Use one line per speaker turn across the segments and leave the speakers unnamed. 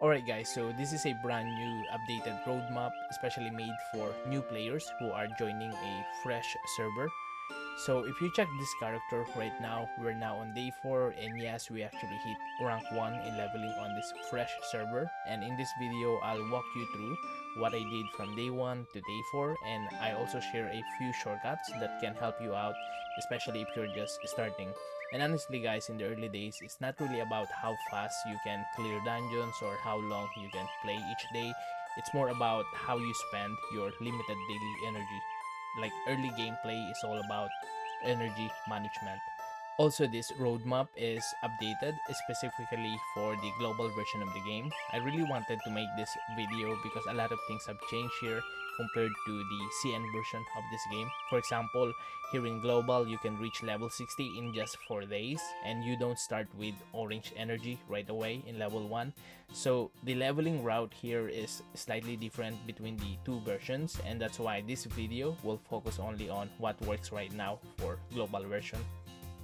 Alright guys, so this is a brand new updated roadmap especially made for new players who are joining a fresh server. So if you check this character right now, we're now on day 4 and yes, we actually hit rank 1 in leveling on this fresh server. And in this video, I'll walk you through what I did from day 1 to day 4, and I also share a few shortcuts that can help you out, especially if you're just starting. And honestly guys, in the early days, it's not really about how fast you can clear dungeons or how long you can play each day. It's more about how you spend your limited daily energy. Like early gameplay is all about energy management. Also, this roadmap is updated specifically for the global version of the game. I really wanted to make this video because a lot of things have changed here compared to the CN version of this game. For example, here in global, you can reach level 60 in just 4 days and you don't start with orange energy right away in level 1. So the leveling route here is slightly different between the two versions, and that's why this video will focus only on what works right now for global version.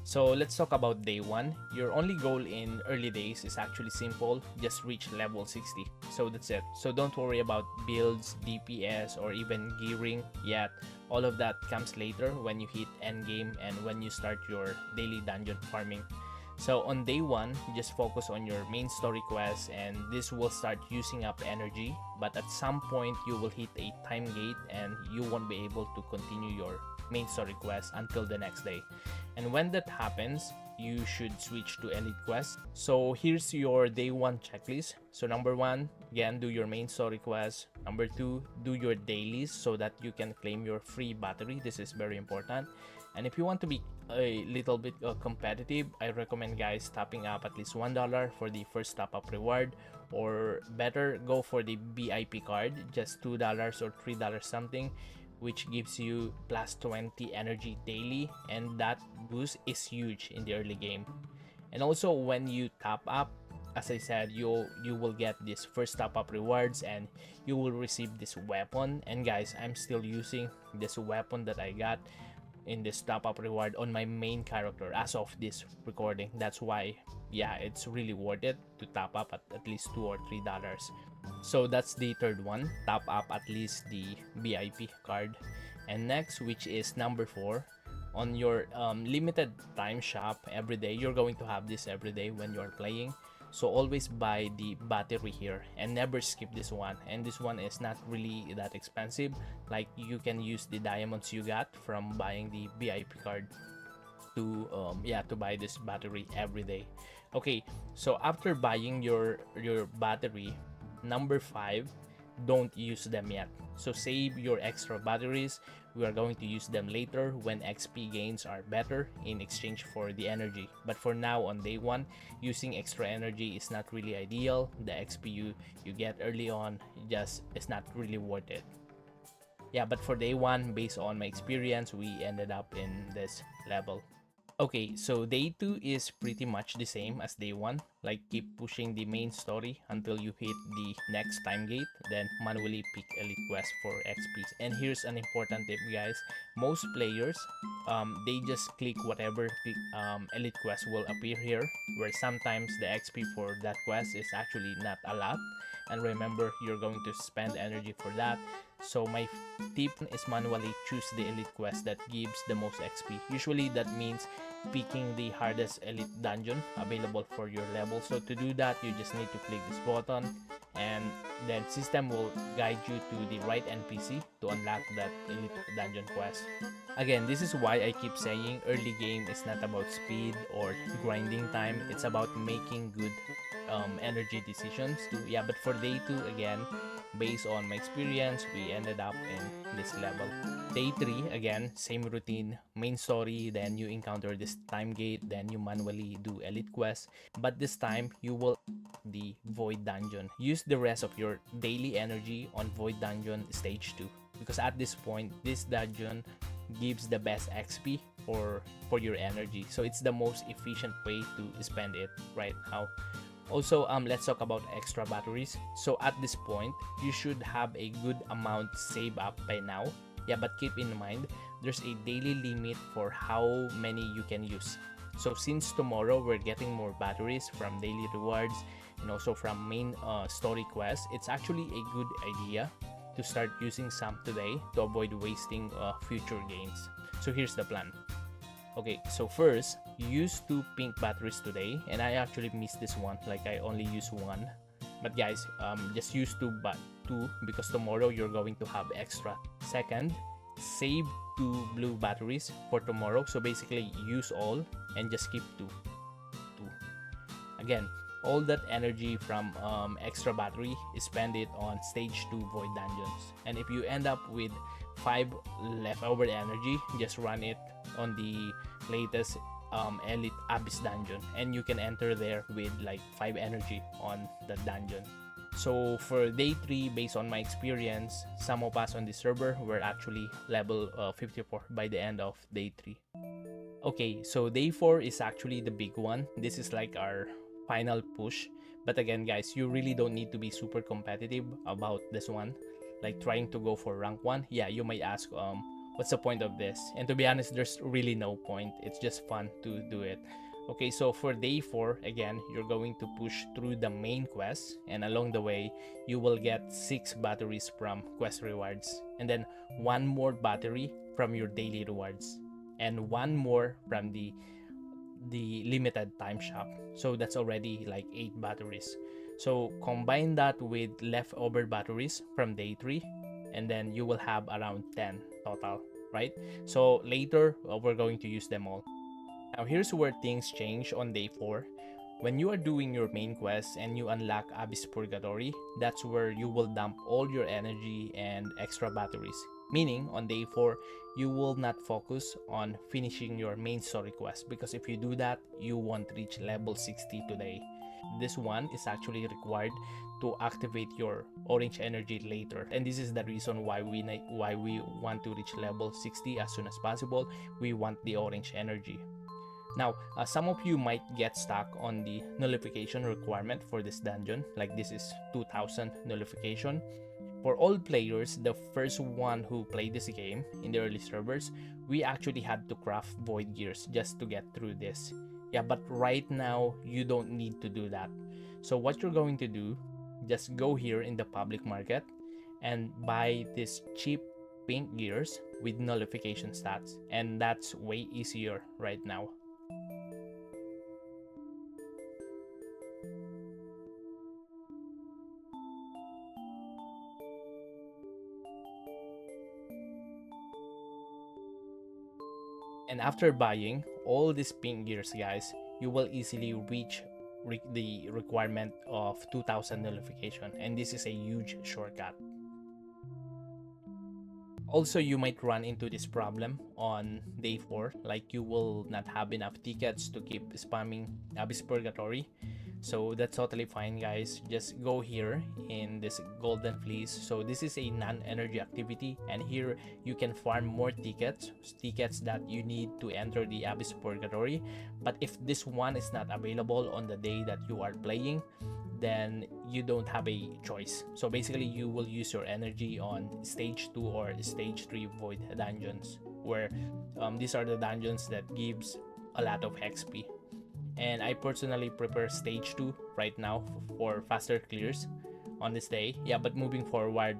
So let's talk about day 1. Your only goal in early days is actually simple, just reach level 60. So that's it. So don't worry about builds, DPS, or even gearing yet. All of that comes later when you hit endgame and when you start your daily dungeon farming. So on day 1, just focus on your main story quest, and this will start using up energy, but at some point you will hit a time gate and you won't be able to continue your main story quest until the next day. And when that happens, you should switch to elite quest. So here's your day 1 checklist. So number 1, again, do your main story quest. Number 2, do your dailies so that you can claim your free battery. This is very important. And if you want to be a little bit competitive, I recommend guys topping up at least $1 for the first top up reward, or better go for the VIP card, just $2 or $3 something, which gives you plus 20 energy daily, and that boost is huge in the early game. And also when you top up, as I said, you will get this first top up rewards and you will receive this weapon. And guys, I'm still using this weapon that I got in this top up reward on my main character as of this recording. That's why, yeah, it's really worth it to top up at least $2 or $3. So that's the third one, top up at least the VIP card. And next, which is number 4, on your limited time shop every day, you're going to have this every day when you're playing. So always buy the battery here and never skip this one. And this one is not really that expensive. Like you can use the diamonds you got from buying the VIP card to to buy this battery every day. Okay, so after buying your battery, number 5, don't use them yet. So save your extra batteries. We are going to use them later when XP gains are better in exchange for the energy. But for now, on day 1, using extra energy is not really ideal. The XP you get early on just is not really worth it. Yeah, but for day 1, based on my experience, we ended up in this level. Okay, so day 2 is pretty much the same as day 1. Like keep pushing the main story until you hit the next time gate, then manually pick elite quest for XP. And here's an important tip guys. Most players, they just click whatever elite quest will appear here, where sometimes the XP for that quest is actually not a lot. And remember, you're going to spend energy for that. So my tip is manually choose the elite quest that gives the most XP. Usually that means picking the hardest elite dungeon available for your level. So to do that, you just need to click this button, and then system will guide you to the right NPC to unlock that elite dungeon quest. Again, this is why I keep saying early game is not about speed or grinding time. It's about making good energy decisions too. Yeah, but for day 2, again, based on my experience, we ended up in this level. Day 3, again, same routine, main story, then you encounter this time gate, then you manually do elite quest, but this time you will the void dungeon. Use the rest of your daily energy on void dungeon stage 2, because at this point this dungeon gives the best XP for your energy, so it's the most efficient way to spend it right now. Also, let's talk about extra batteries. So at this point, you should have a good amount saved up by now. Yeah, but keep in mind, there's a daily limit for how many you can use. So since tomorrow we're getting more batteries from daily rewards, So from main story quest, it's actually a good idea to start using some today to avoid wasting future gains. So here's the plan. Okay, so first, use 2 pink batteries today, and I actually missed this one, like I only use 1. But guys, just use 2 because tomorrow you're going to have extra. Second, save 2 blue batteries for tomorrow. So basically, use all and just keep 2. Again, all that energy from extra battery, spend it on stage 2 void dungeons. And if you end up with 5 leftover energy, just run it on the latest elite abyss dungeon, and you can enter there with like 5 energy on the dungeon. So for day 3, based on my experience, some of us on the server were actually level 54 by the end of day 3. Okay, so day 4 is actually the big one. This is like our final push. But again, guys, you really don't need to be super competitive about this one. Like trying to go for rank 1. Yeah, you might ask, what's the point of this? And to be honest, there's really no point. It's just fun to do it. Okay, so for day 4, again, you're going to push through the main quest, and along the way, you will get 6 batteries from quest rewards, and then 1 more battery from your daily rewards, and 1 more from the limited time shop. So that's already like 8 batteries. So combine that with leftover batteries from day 3, and then you will have around 10 total, right? So later, we're going to use them all. Now here's where things change on day 4. When you are doing your main quest and you unlock Abyss Purgatory, that's where you will dump all your energy and extra batteries. Meaning, on day 4, you will not focus on finishing your main story quest, because if you do that, you won't reach level 60 today. This one is actually required to activate your orange energy later, and this is the reason why we want to reach level 60 as soon as possible. We want the orange energy. Now, some of you might get stuck on the nullification requirement for this dungeon, like this is 2000 nullification. For all players, the first one who played this game in the early servers, we actually had to craft void gears just to get through this. Yeah, but right now, you don't need to do that. So what you're going to do, just go here in the public market and buy this cheap pink gears with nullification stats, and that's way easier right now. And after buying all these pink gears, guys, you will easily reach the requirement of 2000 nullification, and this is a huge shortcut. Also, you might run into this problem on day 4, like you will not have enough tickets to keep spamming Abyss Purgatory. So that's totally fine, guys. Just go here in this golden fleece. So this is a non-energy activity, and here you can farm more tickets that you need to enter the Abyss Purgatory. But if this one is not available on the day that you are playing, then you don't have a choice. So basically, you will use your energy on stage 2 or stage 3 void dungeons, where these are the dungeons that gives a lot of XP. And I personally prefer stage 2 right now for faster clears on this day. Yeah, but moving forward,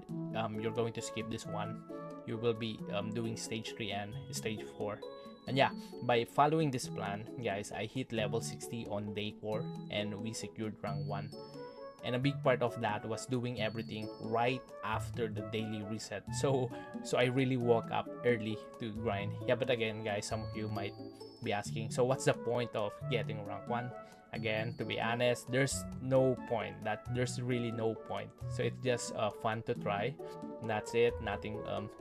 you're going to skip this one. You will be doing stage 3 and stage 4. And yeah, by following this plan, guys, I hit level 60 on day 4 and we secured rank 1. And a big part of that was doing everything right after the daily reset. So I really woke up early to grind. Yeah, but again, guys, some of you might be asking, so what's the point of getting rank 1? Again, to be honest, there's no point. There's really no point. So it's just fun to try. That's it, nothing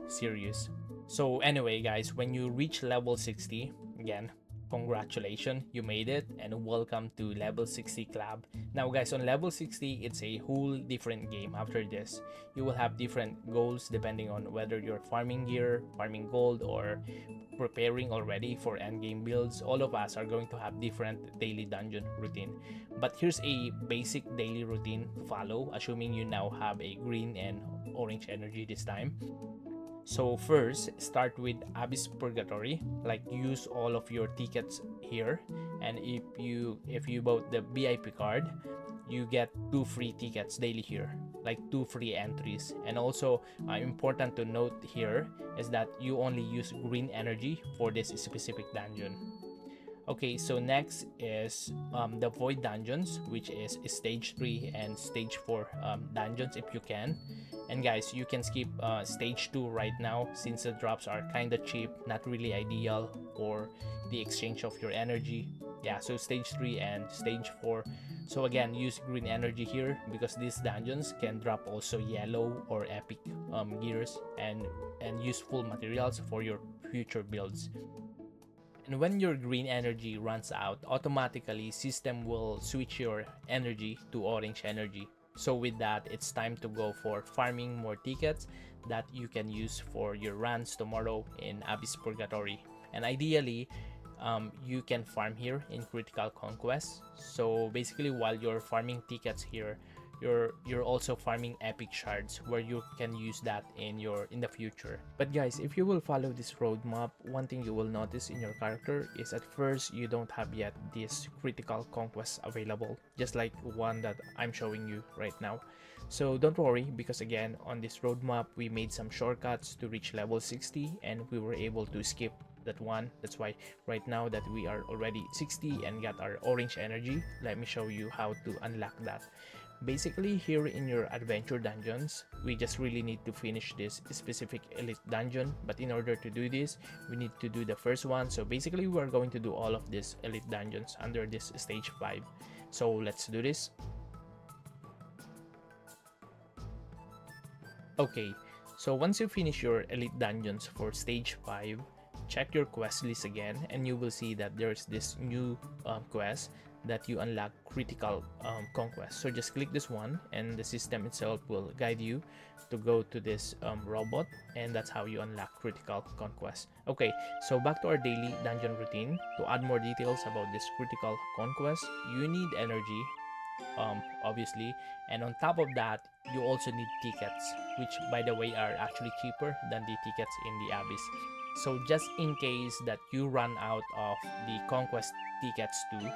serious. So anyway, guys, when you reach level 60, again, congratulations, you made it, and welcome to level 60 club. Now guys, on level 60, it's a whole different game. After this, you will have different goals depending on whether you're farming gear, farming gold, or preparing already for endgame builds. All of us are going to have different daily dungeon routine, but here's a basic daily routine to follow, assuming you now have a green and orange energy this time. So first, start with Abyss Purgatory, like use all of your tickets here, and if you bought the VIP card, you get 2 free tickets daily here, like 2 free entries. And also important to note here is that you only use green energy for this specific dungeon. Okay, so next is the void dungeons, which is stage 3 and stage 4 dungeons if you can. And guys, you can skip stage 2 right now since the drops are kind of cheap, not really ideal for the exchange of your energy. Yeah, so stage 3 and stage 4. So again, use green energy here because these dungeons can drop also yellow or epic gears and useful materials for your future builds. And when your green energy runs out, automatically system will switch your energy to orange energy. So with that, it's time to go for farming more tickets that you can use for your runs tomorrow in Abyss Purgatory. And ideally, you can farm here in Critical Conquest. So basically, while you're farming tickets here, you're also farming epic shards where you can use that in the future. But guys, if you will follow this roadmap, one thing you will notice in your character is at first you don't have yet this critical conquest available, just like one that I'm showing you right now. So don't worry, because again, on this roadmap we made some shortcuts to reach level 60 and we were able to skip that one. That's why right now that we are already 60 and got our orange energy, let me show you how to unlock that. Basically, here in your adventure dungeons, we just really need to finish this specific elite dungeon. But in order to do this, we need to do the first one. So basically, we're going to do all of these elite dungeons under this stage 5. So let's do this. Okay, so once you finish your elite dungeons for stage 5, check your quest list again and you will see that there's this new quest that you unlock critical conquest. So just click this one and the system itself will guide you to go to this robot, and that's how you unlock critical conquest. Okay, so back to our daily dungeon routine. To add more details about this critical conquest, you need energy, obviously, and on top of that you also need tickets, which by the way are actually cheaper than the tickets in the Abyss. So just in case that you run out of the conquest tickets too,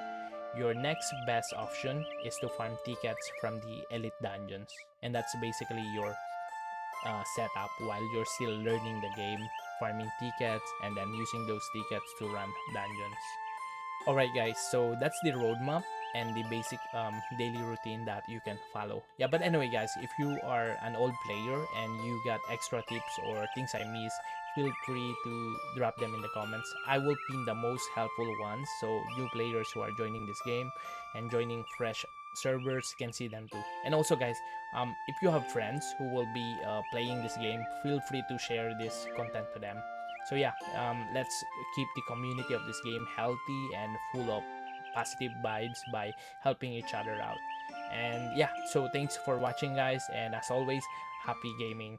your next best option is to farm tickets from the elite dungeons, and that's basically your setup while you're still learning the game, farming tickets and then using those tickets to run dungeons. Alright guys, so that's the roadmap and the basic daily routine that you can follow. Yeah, but anyway guys, if you are an old player and you got extra tips or things I missed, feel free to drop them in the comments. I will pin the most helpful ones so new players who are joining this game and joining fresh servers can see them too. And also guys, if you have friends who will be playing this game, feel free to share this content to them. So yeah, let's keep the community of this game healthy and full of positive vibes by helping each other out. And yeah, so thanks for watching guys, and as always, happy gaming.